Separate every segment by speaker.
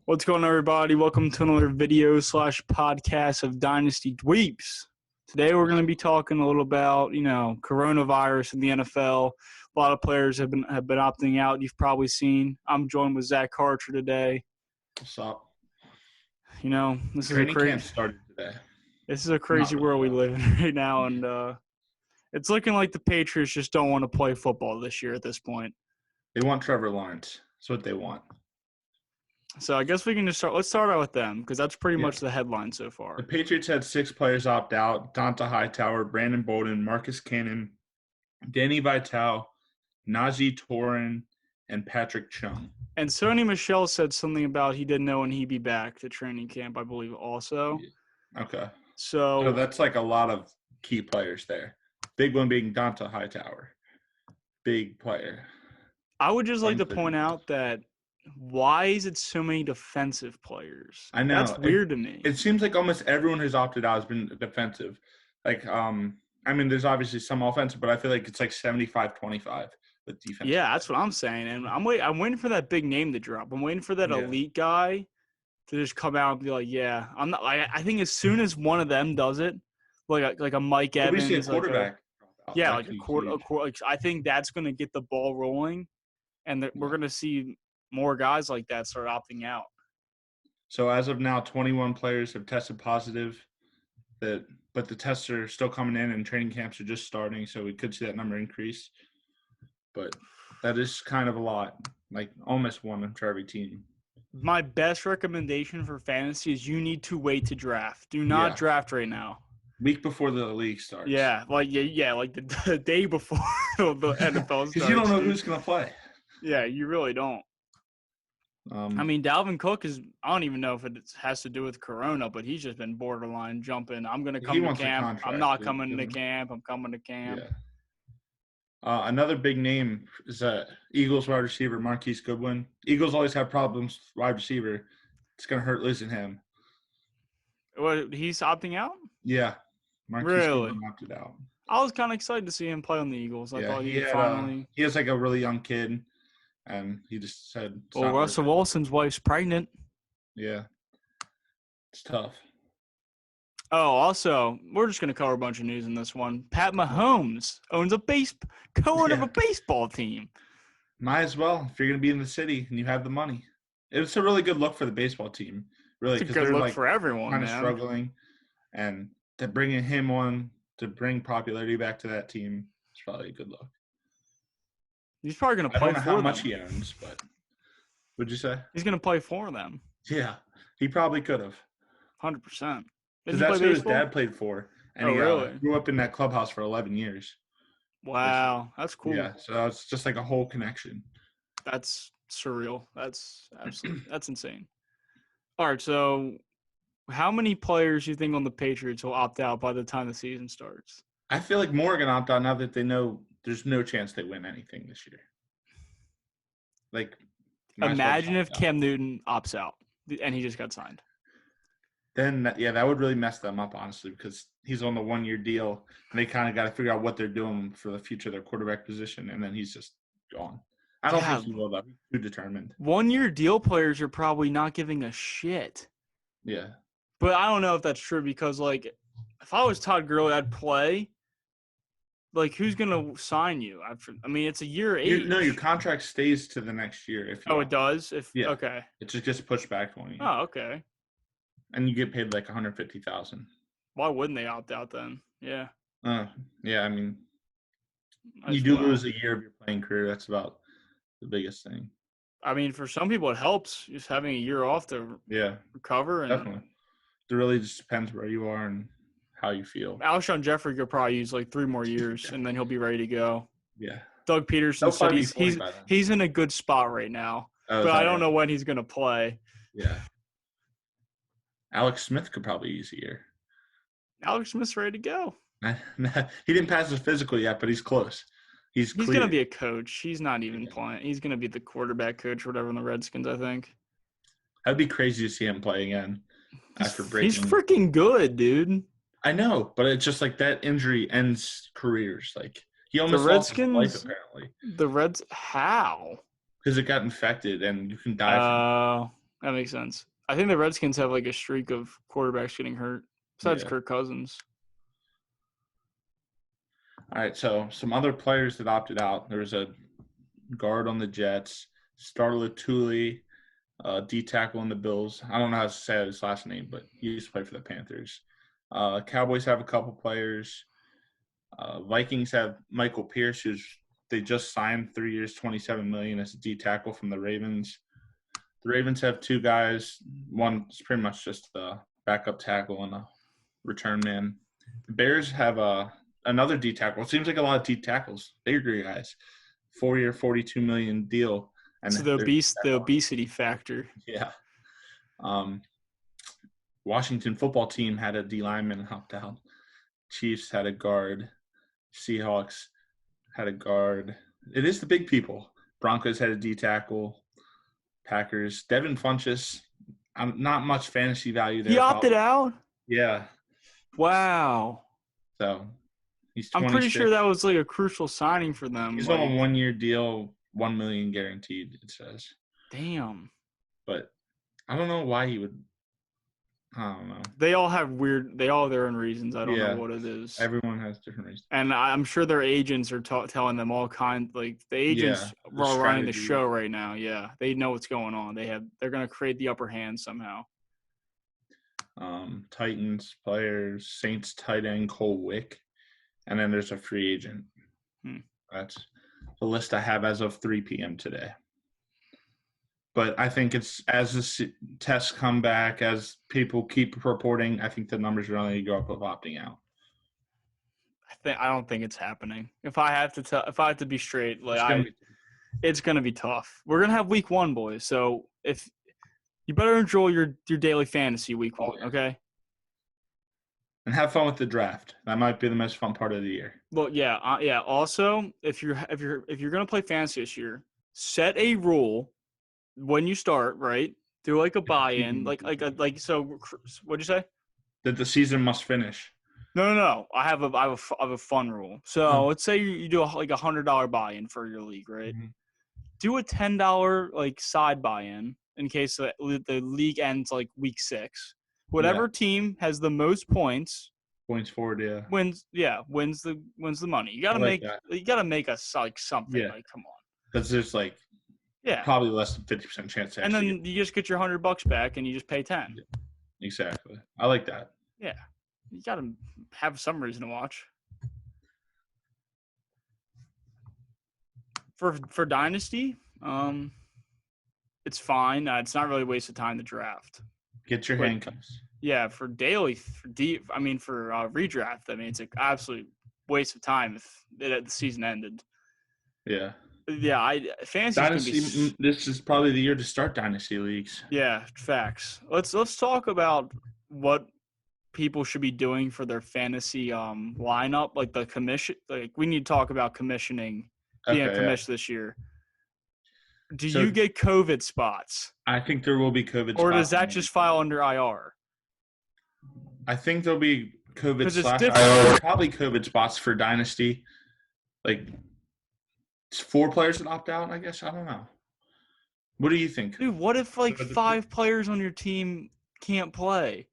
Speaker 1: What's going on, everybody? Welcome to another video/podcast of Dynasty Dweeps. Today we're going to be talking a little about, coronavirus in the NFL. A lot of players have been opting out. You've probably seen. I'm joined with Zach Harcher today.
Speaker 2: What's up?
Speaker 1: This
Speaker 2: Training camp started today.
Speaker 1: This is a crazy world we live in right now, and it's looking like the Patriots just don't want to play football this year at this point.
Speaker 2: They want Trevor Lawrence. That's what they want.
Speaker 1: So I guess we can just start. Let's start out with them because that's pretty much the headline so far.
Speaker 2: The Patriots had 6 players opt out: Donta Hightower, Brandon Bolden, Marcus Cannon, Danny Vitale, Najee Torin, and Patrick Chung.
Speaker 1: And Sony Michel said something about he didn't know when he'd be back to training camp, I believe, also.
Speaker 2: Okay.
Speaker 1: So
Speaker 2: that's like a lot of key players there. Big one being Donta Hightower. Big player.
Speaker 1: I would just like to point out that why is it so many defensive players?
Speaker 2: I know.
Speaker 1: That's weird to me.
Speaker 2: It seems like almost everyone who's opted out has been defensive. There's obviously some offensive, but I feel like it's like 75-25 with defense.
Speaker 1: Yeah, that's what I'm saying. And I'm waiting for that big name to drop. I'm waiting for that elite guy to just come out and be like, yeah, I'm not. I think as soon as one of them does it, like a Mike Evans,
Speaker 2: we see a quarterback.
Speaker 1: I think that's going to get the ball rolling, and we're going to see more guys like that start opting out.
Speaker 2: So as of now, 21 players have tested positive, but the tests are still coming in and training camps are just starting, so we could see that number increase. But that is kind of a lot, like almost one for every team.
Speaker 1: My best recommendation for fantasy is you need to wait to draft. Do not draft right now.
Speaker 2: Week before the league starts.
Speaker 1: Like the day before the NFL starts.
Speaker 2: Because you don't know who's going to play.
Speaker 1: Yeah, you really don't. Dalvin Cook I don't even know if it has to do with Corona, but he's just been borderline jumping. I'm going to come to camp. I'm not coming to camp. I'm coming to camp.
Speaker 2: Yeah. Another big name is Eagles wide receiver Marquise Goodwin. Eagles always have problems with wide receiver. It's going to hurt losing him.
Speaker 1: What, he's opting out?
Speaker 2: Yeah. Marquise Goodwin opted out.
Speaker 1: I was kind of excited to see him play on the Eagles. I thought he
Speaker 2: has like a really young kid. And he just said,
Speaker 1: Russell Wilson's wife's pregnant.
Speaker 2: Yeah. It's tough.
Speaker 1: Oh, also, we're just going to cover a bunch of news in this one. Pat Mahomes owns a co-owner of a baseball team.
Speaker 2: Might as well if you're going to be in the city and you have the money. It's a really good look for the baseball team. Really,
Speaker 1: it's a good look for everyone,
Speaker 2: kind of struggling. And to bringing him on to bring popularity back to that team, it's probably a good look.
Speaker 1: He's probably going to play for them.
Speaker 2: I don't know how much he owns, but what'd you say?
Speaker 1: He's going to play for them.
Speaker 2: Yeah, he probably could have.
Speaker 1: 100%.
Speaker 2: Because that's who his dad played for. And he grew up in that clubhouse for 11 years.
Speaker 1: Wow, that's cool.
Speaker 2: Yeah, so it's just like a whole connection.
Speaker 1: That's surreal. That's that's insane. All right, so how many players do you think on the Patriots will opt out by the time the season starts?
Speaker 2: I feel like more are going to opt out now that they know there's no chance they win anything this year. Like,
Speaker 1: imagine if Cam Newton opts out and he just got signed.
Speaker 2: Then, that would really mess them up, honestly, because he's on the 1-year deal, and they kind of got to figure out what they're doing for the future of their quarterback position, and then he's just gone. I don't think he will, though. He's too determined.
Speaker 1: 1-year deal players are probably not giving a shit.
Speaker 2: Yeah.
Speaker 1: But I don't know if that's true because, like, if I was Todd Gurley, I'd play. Like, who's going to sign you? It's a year age.
Speaker 2: No, your contract stays to the next year.
Speaker 1: It does?
Speaker 2: Okay. It just gets pushed back 1 year.
Speaker 1: Oh, okay.
Speaker 2: And you get paid like $150,000.
Speaker 1: Why wouldn't they opt out then? Yeah.
Speaker 2: You do lose a year of your playing career. That's about the biggest thing.
Speaker 1: For some people, it helps just having a year off to recover.
Speaker 2: Definitely. It really just depends where you are and how you feel.
Speaker 1: Alshon Jeffrey could probably use like 3 more years, and then he'll be ready to go.
Speaker 2: Yeah.
Speaker 1: Doug Peterson said he's in a good spot right now, but I don't know when he's going to play.
Speaker 2: Yeah. Alex Smith could probably use a year.
Speaker 1: Alex Smith's ready to go.
Speaker 2: He didn't pass his physical yet, but he's close. He's
Speaker 1: going to be a coach. He's not even playing. He's going to be the quarterback coach or whatever in the Redskins, I think.
Speaker 2: That'd be crazy to see him play again after breaking.
Speaker 1: He's freaking good, dude.
Speaker 2: I know, but it's just like that injury ends careers. Like he almost lost his life, apparently.
Speaker 1: How?
Speaker 2: Because it got infected and you can die from it.
Speaker 1: That makes sense. I think the Redskins have like a streak of quarterbacks getting hurt, besides
Speaker 2: Yeah.
Speaker 1: Kirk Cousins.
Speaker 2: All right, so some other players that opted out. There was a guard on the Jets, Starla Tully, D tackle on the Bills. I don't know how to say his last name, but he used to play for the Panthers. Cowboys have a couple players. Vikings have Michael Pierce, they just signed 3 years, $27 million as a D tackle from the Ravens. The Ravens have two guys. One's pretty much just a backup tackle and a return man. The Bears have another D tackle. It seems like a lot of D tackles. Bigger guys. 4-year, $42 million deal. And
Speaker 1: So the obesity factor.
Speaker 2: Yeah. Washington football team had a D lineman opt out. Chiefs had a guard. Seahawks had a guard. It is the big people. Broncos had a D tackle. Packers. Devin Funchess. Not much fantasy value there.
Speaker 1: He opted out?
Speaker 2: Yeah.
Speaker 1: Wow.
Speaker 2: So he's 26.
Speaker 1: I'm pretty sure that was like a crucial signing for them.
Speaker 2: He's on a 1-year deal, $1 million guaranteed, it says.
Speaker 1: Damn.
Speaker 2: But I don't know why he would. I don't know.
Speaker 1: They all have their own reasons. I don't know what it is.
Speaker 2: Everyone has different reasons.
Speaker 1: And I'm sure their agents are telling them all kinds. Like the agents are running the show right now. Yeah, they know what's going on. They're going to create the upper hand somehow.
Speaker 2: Titans players, Saints tight end Cole Wick, and then there's a free agent. That's the list I have as of 3 p.m. today. But I think it's as the tests come back, as people keep reporting, I think the numbers are only go up of opting out.
Speaker 1: I don't think it's happening. If I have to be straight, it's gonna be tough. We're gonna have week 1, boys. So if you better enjoy your daily fantasy week 1, okay?
Speaker 2: And have fun with the draft. That might be the most fun part of the year.
Speaker 1: Well, yeah. Also, if you're gonna play fantasy this year, set a rule when you start. Right, do like a buy-in, So, what'd you say?
Speaker 2: That the season must finish.
Speaker 1: No. I have a fun rule. So let's say you do like $100 buy-in for your league, right? Mm-hmm. Do a $10 side buy-in in case the league ends like week 6. Whatever team has the most points
Speaker 2: forward,
Speaker 1: wins the money. You gotta make us something.
Speaker 2: Yeah.
Speaker 1: Come on.
Speaker 2: Because there's probably less than 50% chance.
Speaker 1: And then you just get your $100 back and you just pay 10.
Speaker 2: Exactly. I like that.
Speaker 1: Yeah. You gotta have some reason to watch. For Dynasty, it's fine. It's not really a waste of time to draft.
Speaker 2: Get your handcuffs.
Speaker 1: Yeah, for daily, for redraft, it's an absolute waste of time if the season ended.
Speaker 2: Yeah.
Speaker 1: Yeah, fantasy.
Speaker 2: Dynasty. This is probably the year to start dynasty leagues.
Speaker 1: Yeah, facts. Let's talk about what people should be doing for their fantasy lineup, like the commission. Like we need to talk about commissioning, being a commission this year. Do you get COVID spots?
Speaker 2: I think there will be COVID spots.
Speaker 1: Or does that just file under IR?
Speaker 2: I think there'll be COVID / probably COVID spots for Dynasty. It's 4 players that opt out, I guess. I don't know. What do you think?
Speaker 1: Dude, what if 5 players on your team can't play?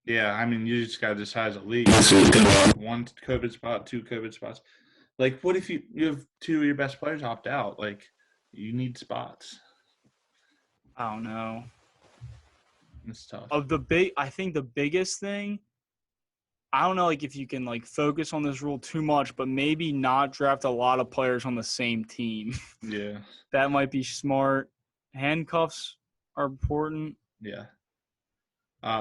Speaker 2: Yeah, you just got to decide as a league. 1 COVID spot, 2 COVID spots. What if you have 2 of your best players opt out? You need spots.
Speaker 1: I don't know.
Speaker 2: It's tough.
Speaker 1: I think the biggest thing, I don't know if you can focus on this rule too much, but maybe not draft a lot of players on the same team.
Speaker 2: Yeah.
Speaker 1: That might be smart. Handcuffs are important.
Speaker 2: Yeah.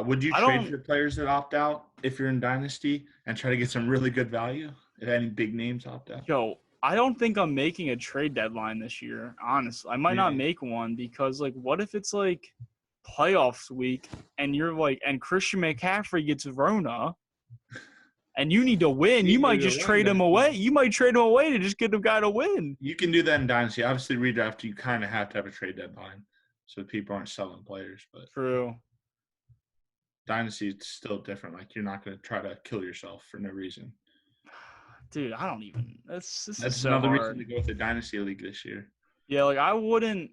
Speaker 2: Would you trade for players that opt out if you're in Dynasty and try to get some really good value if any big names opt out?
Speaker 1: Yo, I don't think I'm making a trade deadline this year, honestly. I might not make one because, what if it's, playoffs week and you're, and Christian McCaffrey gets Rona and you need to win. You might just trade him away. You might trade him away to just get the guy to win.
Speaker 2: You can do that in Dynasty. Obviously, redraft, you kind of have to have a trade deadline so people aren't selling players. But
Speaker 1: true.
Speaker 2: Dynasty, it's still different. You're not going to try to kill yourself for no reason.
Speaker 1: Dude, I don't even. That's
Speaker 2: another reason to go with the Dynasty League this year.
Speaker 1: Yeah, I wouldn't.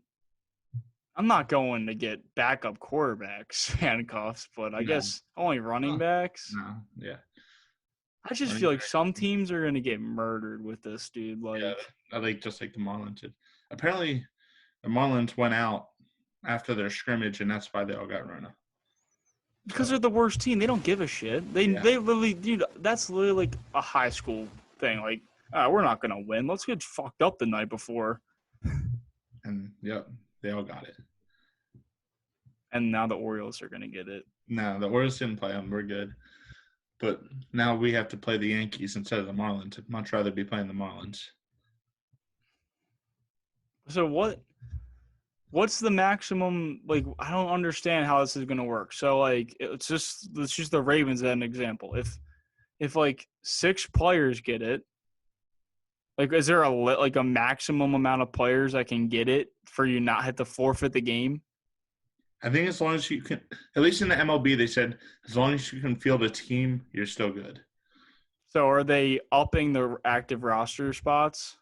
Speaker 1: I'm not going to get backup quarterbacks handcuffs, but I
Speaker 2: No,
Speaker 1: guess only running backs.
Speaker 2: no, yeah.
Speaker 1: I just
Speaker 2: Running
Speaker 1: feel like
Speaker 2: back.
Speaker 1: some teams are going to get murdered with this, dude.
Speaker 2: Yeah,
Speaker 1: Like,
Speaker 2: I think just like the Marlins did. Apparently, the Marlins went out after their scrimmage, and that's why they all got Rona.
Speaker 1: because
Speaker 2: So
Speaker 1: they're the worst team. They don't give a shit. They
Speaker 2: yeah,
Speaker 1: literally, dude, that's literally like a high school thing. Like, we're not going to win. Let's get fucked up the night before.
Speaker 2: and yep, they all got it.
Speaker 1: And now the Orioles are going to get it.
Speaker 2: No, the Orioles didn't play them. We're good. But now we have to play the Yankees instead of the Marlins. I'd much rather be playing the Marlins.
Speaker 1: So what's the maximum? Like, I don't understand how this is going to work. So like, let's just the Ravens as an example. If like 6 players get it, like, is there a maximum amount of players that can get it for you not have to forfeit the game?
Speaker 2: I think as long as you can, at least in the MLB, they said as long as you can field a team, you're still good.
Speaker 1: So are they upping the active roster spots?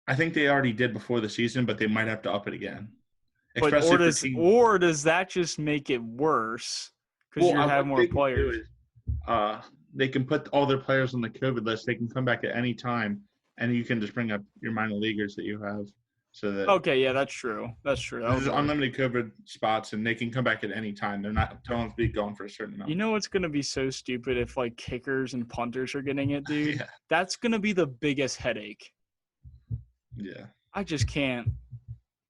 Speaker 2: I think they already did before the season, but they might have to up it again.
Speaker 1: But
Speaker 2: Especially for teams.
Speaker 1: or does that just make it worse because you have more players?
Speaker 2: They can put all their players on the COVID list. They can come back at any time, and you can just bring up your minor leaguers that you have. So that
Speaker 1: Okay, yeah, that's true. That's true.
Speaker 2: there's unlimited COVID spots, and they can come back at any time. They're not telling them to be gone for a certain amount.
Speaker 1: You know what's going to be so stupid if like kickers and punters are getting it, dude?
Speaker 2: Yeah.
Speaker 1: That's going to be the biggest headache.
Speaker 2: Yeah.
Speaker 1: I just can't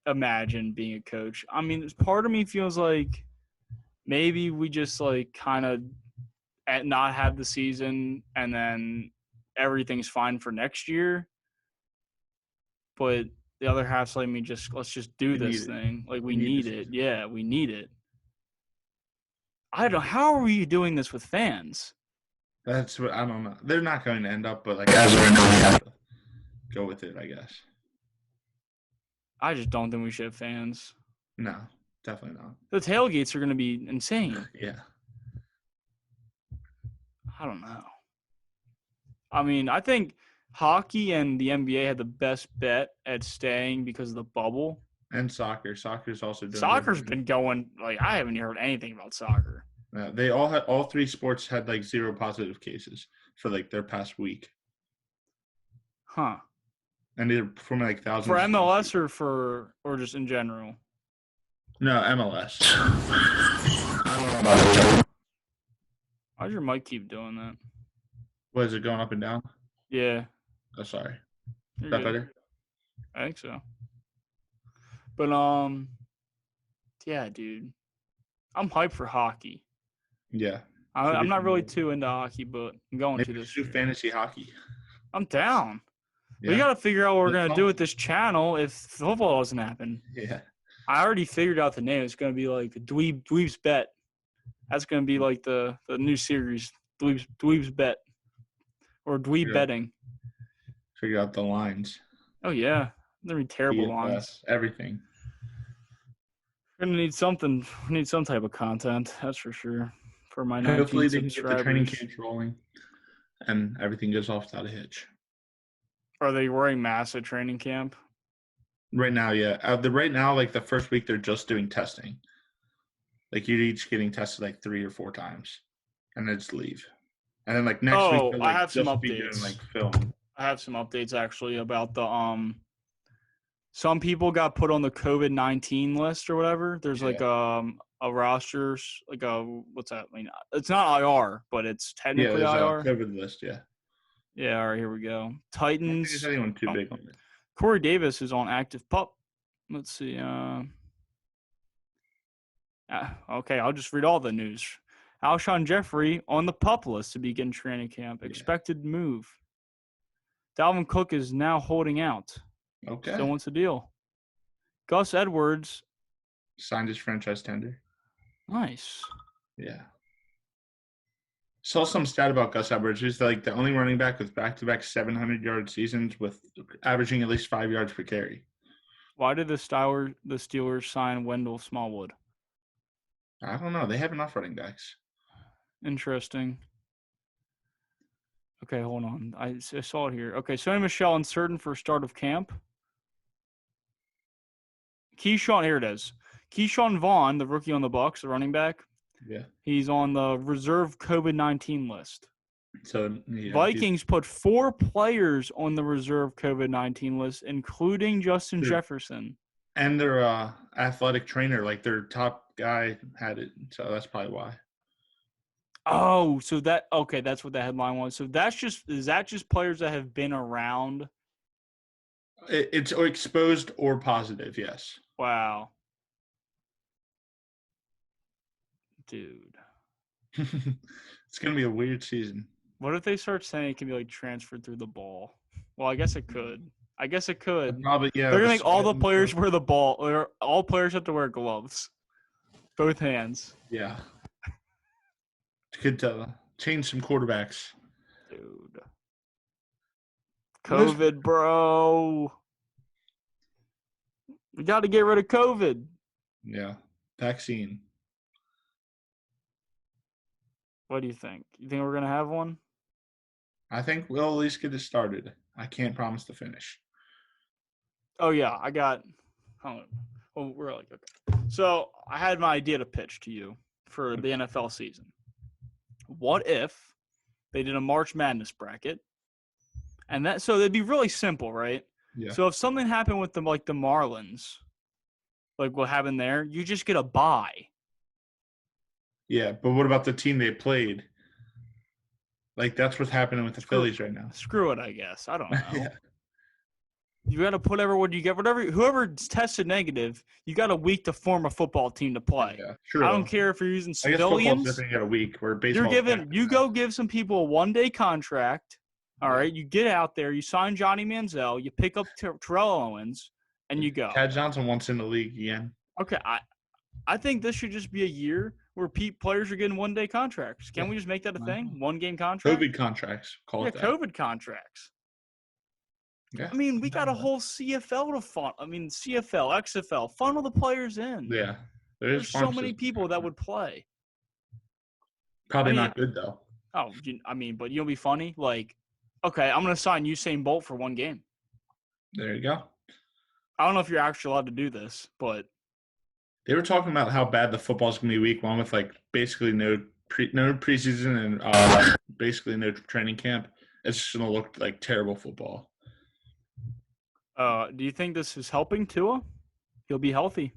Speaker 1: imagine being a coach. I mean, part of me feels like maybe we just like kind of not have the season and then everything's fine for next year. But the other half's like me let's just do this thing. Like we need it. Yeah, we need it. I don't know. How are we doing this with fans?
Speaker 2: That's what I don't know. They're not going to end up, but like as of right now, we have to go with it, I guess.
Speaker 1: I just don't think we should have fans.
Speaker 2: No, definitely not.
Speaker 1: The tailgates are going to be insane.
Speaker 2: Yeah.
Speaker 1: I don't know. I mean, I think hockey and the NBA had the best bet at staying because of the bubble.
Speaker 2: And soccer. Soccer's also doing
Speaker 1: Soccer's been going, like, I haven't heard anything about soccer.
Speaker 2: They all 3 sports had like 0 positive cases for like their past week.
Speaker 1: Huh.
Speaker 2: And they're performing like thousands.
Speaker 1: For MLS or just in general?
Speaker 2: No, MLS.
Speaker 1: Why'd your mic keep doing that?
Speaker 2: What is it going up and down?
Speaker 1: Yeah.
Speaker 2: Oh, sorry.
Speaker 1: Is
Speaker 2: that better?
Speaker 1: I think so. But yeah, dude. I'm hyped for hockey.
Speaker 2: Yeah.
Speaker 1: I'm not really too into hockey, but I'm going to this.
Speaker 2: Do fantasy hockey.
Speaker 1: I'm down.
Speaker 2: Yeah.
Speaker 1: We got to figure out what we're going to do with this channel if football doesn't happen.
Speaker 2: Yeah.
Speaker 1: I already figured out the name. It's going to be like Dweeb's Bet. That's going to be like the new series, Dweeb's Bet. Or Dweeb Betting.
Speaker 2: Figure out the lines.
Speaker 1: Oh, yeah. They're going to be terrible lines.
Speaker 2: Everything.
Speaker 1: We're going to need something. We need some type of content. That's for sure. For my 19
Speaker 2: Hopefully they
Speaker 1: subscribers.
Speaker 2: can get the training camps rolling and everything goes off without a hitch.
Speaker 1: Are they wearing masks at training camp?
Speaker 2: Right now, yeah. Right now, like the first week, they're just doing testing. Like you're each getting tested like 3 or 4 times, and then just leave. And then like next week,
Speaker 1: I have some updates.
Speaker 2: Doing, like film.
Speaker 1: I have some updates actually about the Some people got put on the COVID-19 list or whatever. There's like a rosters, like a what's that? I mean, it's not IR, but it's technically IR.
Speaker 2: COVID list, yeah.
Speaker 1: Yeah, all right, here we go. Titans.
Speaker 2: I don't think there's anyone too big on it.
Speaker 1: Corey Davis is on active pup. Let's see. Okay, I'll just read all the news. Alshon Jeffrey on the pup list to begin training camp. Expected move. Dalvin Cook is now holding out.
Speaker 2: Okay.
Speaker 1: Still wants a deal. Gus Edwards
Speaker 2: signed his franchise tender.
Speaker 1: Nice.
Speaker 2: Yeah. Saw some stat about Gus Edwards. He's like the only running back with back-to-back 700-yard seasons with averaging at least 5 yards per carry.
Speaker 1: Why did the Steelers sign Wendell Smallwood?
Speaker 2: I don't know. They have enough running backs.
Speaker 1: Interesting. Okay, hold on. I saw it here. Okay, Sony Michel uncertain for start of camp. Keyshawn, here it is. Keyshawn Vaughn, the rookie on the Bucs, the running back,
Speaker 2: Yeah.
Speaker 1: he's on the reserve COVID-19 list.
Speaker 2: So yeah,
Speaker 1: Vikings put 4 players on the reserve COVID-19 list, including Justin Jefferson.
Speaker 2: And their athletic trainer, like their top guy, had it. So that's probably why.
Speaker 1: Oh, so that's what the headline was. So is that just players that have been around?
Speaker 2: It's exposed or positive, yes.
Speaker 1: Wow. Dude.
Speaker 2: It's going to be a weird season.
Speaker 1: What if they start saying it can be like transferred through the ball? Well, I guess it could.
Speaker 2: Probably, yeah.
Speaker 1: They're gonna make all the players wear the ball, or all players have to wear gloves, both hands.
Speaker 2: Yeah. Could change some quarterbacks.
Speaker 1: Dude. COVID, bro. We got to get rid of COVID.
Speaker 2: Yeah. Vaccine.
Speaker 1: What do you think? You think we're going to have one?
Speaker 2: I think we'll at least get it started. I can't promise the finish.
Speaker 1: Oh, yeah. We're like, okay. So I had my idea to pitch to you for the NFL season. What if they did a March Madness bracket? And so it'd be really simple, right?
Speaker 2: Yeah.
Speaker 1: So if something happened with the Marlins, like what happened there, you just get a bye.
Speaker 2: Yeah, but what about the team they played? Like, that's what's happening with the Phillies right now.
Speaker 1: Screw it, I guess. I don't know.
Speaker 2: Yeah.
Speaker 1: You got to put whoever's tested negative, you got a week to form a football team to play.
Speaker 2: Yeah, sure.
Speaker 1: I don't care if you're using civilians.
Speaker 2: I guess football's different. You got a week where baseball.
Speaker 1: You go give some people a 1-day contract. All right, you get out there, you sign Johnny Manziel, you pick up Terrell Owens, and you go.
Speaker 2: Chad Johnson wants in the league again.
Speaker 1: Okay, I think this should just be a year where players are getting 1-day contracts. Can we just make that a thing? 1-game contract?
Speaker 2: COVID contracts. Call it that.
Speaker 1: COVID contracts.
Speaker 2: Yeah.
Speaker 1: I mean, we got a whole CFL to funnel. I mean, CFL, XFL, funnel the players in.
Speaker 2: Yeah.
Speaker 1: There's so many people that would play.
Speaker 2: Probably not good, though.
Speaker 1: Oh, but you'll be funny. Like, okay, I'm going to sign Usain Bolt for 1 game.
Speaker 2: There you go.
Speaker 1: I don't know if you're actually allowed to do this, but
Speaker 2: they were talking about how bad the football's going to be week 1 with, like, basically no preseason and basically no training camp. It's just going to look like terrible football.
Speaker 1: Do you think this is helping Tua? He'll be healthy.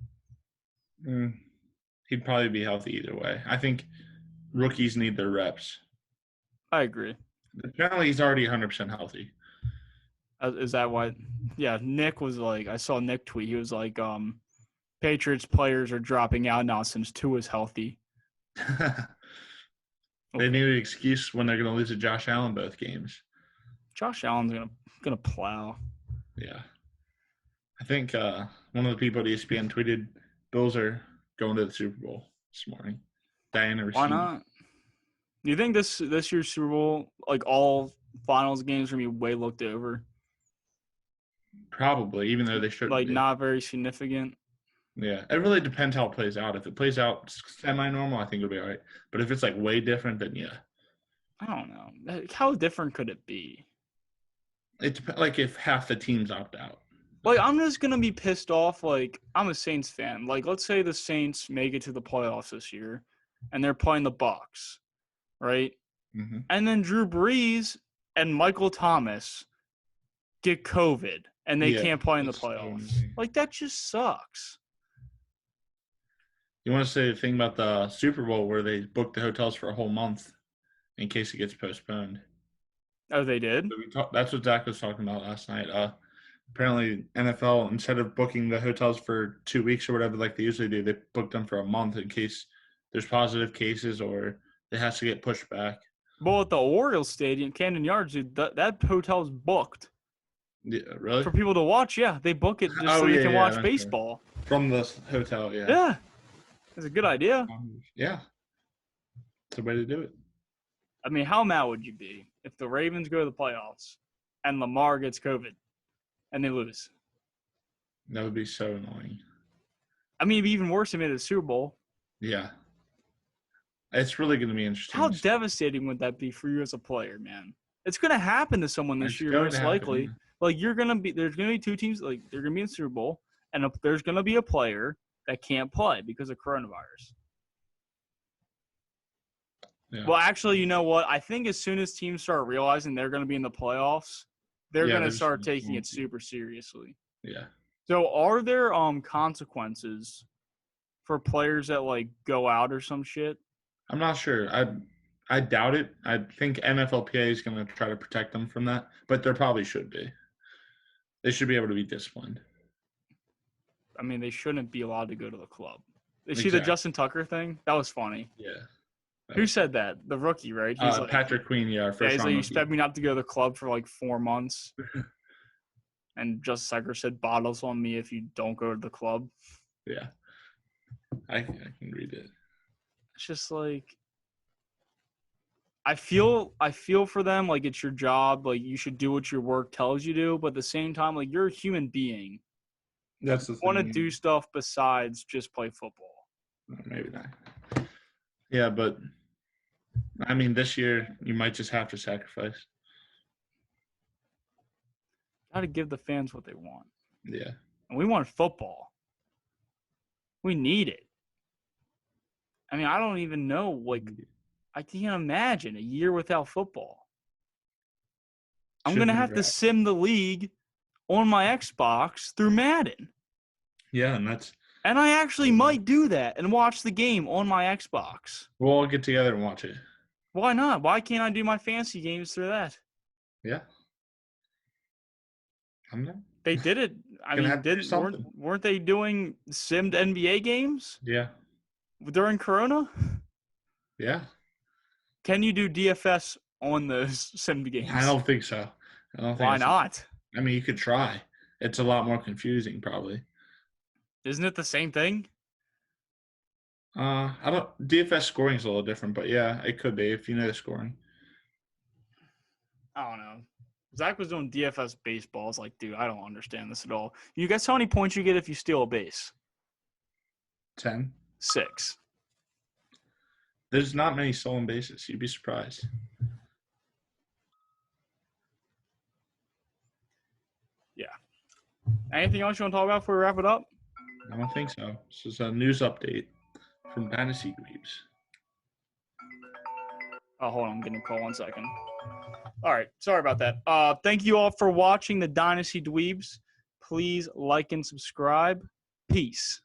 Speaker 2: He'd probably be healthy either way. I think rookies need their reps.
Speaker 1: I agree.
Speaker 2: Apparently, he's already 100% healthy.
Speaker 1: Is that why? Yeah, Nick was like, I saw Nick tweet. He was like, Patriots players are dropping out now since Tua's healthy.
Speaker 2: They need an excuse when they're going to lose to Josh Allen both games.
Speaker 1: Josh Allen's gonna plow.
Speaker 2: Yeah. I think one of the people at Espn tweeted, Bills are going to the Super Bowl this morning. Diana
Speaker 1: Why not? Do you think this year's Super Bowl, like all finals games, are going to be way looked over?
Speaker 2: Probably, even though they shouldn't
Speaker 1: like
Speaker 2: be.
Speaker 1: Not very significant.
Speaker 2: Yeah, it really depends how it plays out. If it plays out semi-normal, I think it'll be all right. But if it's like way different, then yeah.
Speaker 1: I don't know. How different could it be?
Speaker 2: It depends. Like if half the teams opt out.
Speaker 1: Like I'm just gonna be pissed off. Like I'm a Saints fan. Like let's say the Saints make it to the playoffs this year, and they're playing the Bucs, right?
Speaker 2: Mm-hmm.
Speaker 1: And then Drew Brees and Michael Thomas get COVID, and they can't play in the playoffs. Like that just sucks.
Speaker 2: You want to say the thing about the Super Bowl where they booked the hotels for a whole month in case it gets postponed?
Speaker 1: Oh, they did?
Speaker 2: So that's what Zach was talking about last night. Apparently, NFL, instead of booking the hotels for 2 weeks or whatever like they usually do, they booked them for a month in case there's positive cases or it has to get pushed back.
Speaker 1: Well, at the Orioles Stadium, Camden Yards, dude, that hotel's booked.
Speaker 2: Yeah, really?
Speaker 1: For people to watch, yeah. They book it just so they can watch baseball.
Speaker 2: Fair. From the hotel, yeah.
Speaker 1: Yeah. That's a good idea.
Speaker 2: Yeah. It's a way to do it.
Speaker 1: I mean, how mad would you be if the Ravens go to the playoffs and Lamar gets COVID and they lose?
Speaker 2: That would be so annoying.
Speaker 1: I mean, it'd be even worse if they made it a Super Bowl.
Speaker 2: Yeah. It's really going to be interesting.
Speaker 1: How devastating would that be for you as a player, man? It's going to happen to someone this year, most likely. Like, there's going to be 2 teams, like, they're going to be in the Super Bowl, and there's going to be a player that can't play because of coronavirus.
Speaker 2: Yeah.
Speaker 1: Well, actually, you know what? I think as soon as teams start realizing they're going to be in the playoffs, they're going to start taking it super seriously.
Speaker 2: Yeah.
Speaker 1: So, are there consequences for players that like go out or some shit?
Speaker 2: I'm not sure. I doubt it. I think NFLPA is going to try to protect them from that, but there probably should be. They should be able to be disciplined.
Speaker 1: I mean, they shouldn't be allowed to go to the club. Is she
Speaker 2: Exactly.
Speaker 1: the Justin Tucker thing? That was funny.
Speaker 2: Yeah.
Speaker 1: Who said that? The rookie, right? He's like,
Speaker 2: Patrick Queen, yeah, our first
Speaker 1: he's like,
Speaker 2: round
Speaker 1: you
Speaker 2: rookie.
Speaker 1: expect me not to go to the club for like 4 months? And Justin Tucker said, bottles on me if you don't go to the club.
Speaker 2: Yeah. I can read it.
Speaker 1: It's just like, I feel for them like it's your job, like you should do what your work tells you to, but at the same time, like you're a human being.
Speaker 2: That's the
Speaker 1: You
Speaker 2: thing.
Speaker 1: want to do stuff besides just play football.
Speaker 2: Maybe not. Yeah, but I mean, this year you might just have to sacrifice.
Speaker 1: Got to give the fans what they want.
Speaker 2: Yeah.
Speaker 1: And we want football. We need it. I mean, I don't even know. Like, I can't imagine a year without football. I'm going to have to sim the league on my Xbox through Madden.
Speaker 2: Yeah,
Speaker 1: and I actually might do that and watch the game on my Xbox.
Speaker 2: We'll all get together and watch it.
Speaker 1: Why not? Why can't I do my fantasy games through that?
Speaker 2: Yeah. I'm not.
Speaker 1: They did it. I mean, weren't they doing simmed NBA games?
Speaker 2: Yeah.
Speaker 1: During Corona?
Speaker 2: Yeah.
Speaker 1: Can you do DFS on those simmed games?
Speaker 2: I don't think so.
Speaker 1: Why not?
Speaker 2: I mean, you could try. It's a lot more confusing, probably.
Speaker 1: Isn't it the same thing?
Speaker 2: DFS scoring is a little different, but yeah, it could be if you know the scoring.
Speaker 1: I don't know. Zach was doing DFS baseball. I was like, dude, I don't understand this at all. You guess how many points you get if you steal a base?
Speaker 2: 10.
Speaker 1: 6.
Speaker 2: There's not many stolen bases. You'd be surprised.
Speaker 1: Yeah. Anything else you want to talk about before we wrap it up?
Speaker 2: I don't think so. This is a news update from Dynasty Dweebs.
Speaker 1: Oh, hold on. I'm getting a call. 1 second. All right. Sorry about that. Thank you all for watching the Dynasty Dweebs. Please like and subscribe. Peace.